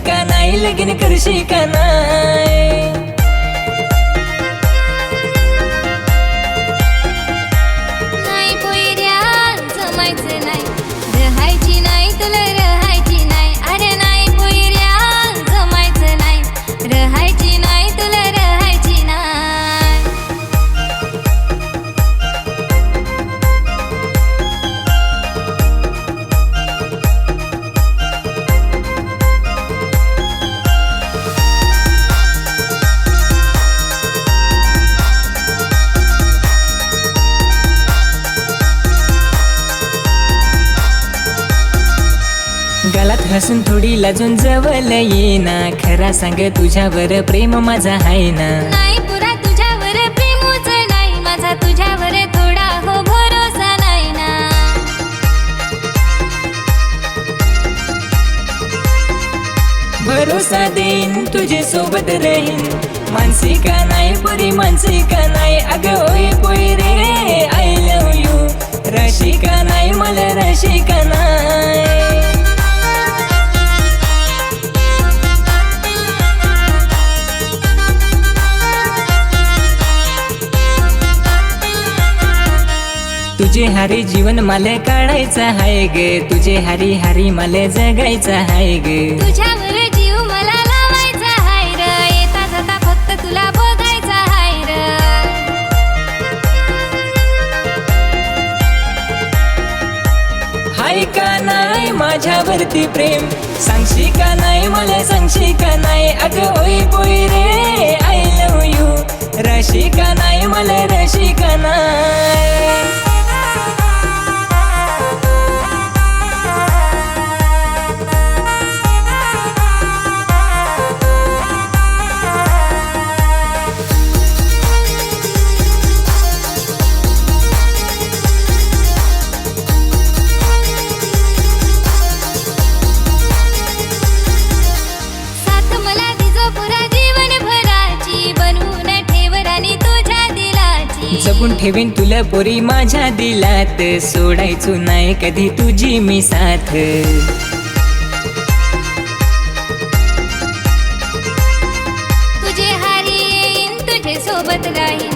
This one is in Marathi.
का नाही लगीन करशी का नाही नाही पोयऱ्या जमायचं नाही राहायची नाही तुला राहायची नाही अरे नाही पोयऱ्या जमायचं नाही राहायची नाही तुला राहायची नाही गालात हसून थोडी लाजून जवळ येईना खरा सांग तुझ्यावर प्रेम माझा आहे ना नाही पुरा तुझ्यावर प्रेमच नाही माझा तुझ्यावर थोडा हो भरोसा नाही ना भरोसा देईन तुझे सोबत राहीन मानसी का नाही पुरी मानसी का नाही अगं ओय पोय रे आय लव यू रशी का नाही मला रशी का नाही तुझे हारी जीवन मला काढायचं आहे ग तुझे हारी हारी मला जगायचं आहे ग तुझ्यावर जीव मला लावायचा हाय र येता जाता फक्त तुला बघायचा हाय र हाय का नाही माझ्यावरती प्रेम सांगशी का नाही मला सांगशी का नाही अगं ओय पोय रे आय लव यू रशी का नाही मला रशी का नाही साथ मला दिजो पुरा जीवन भराची बनवून ठेवर आणि तुझ्या दिलाची जपून ठेवीन तुला पोरी माझ्या दिलात सोडायचो नाही कधी तुझी मी साथ तुझे हारी येईन तुझे सोबत राहीन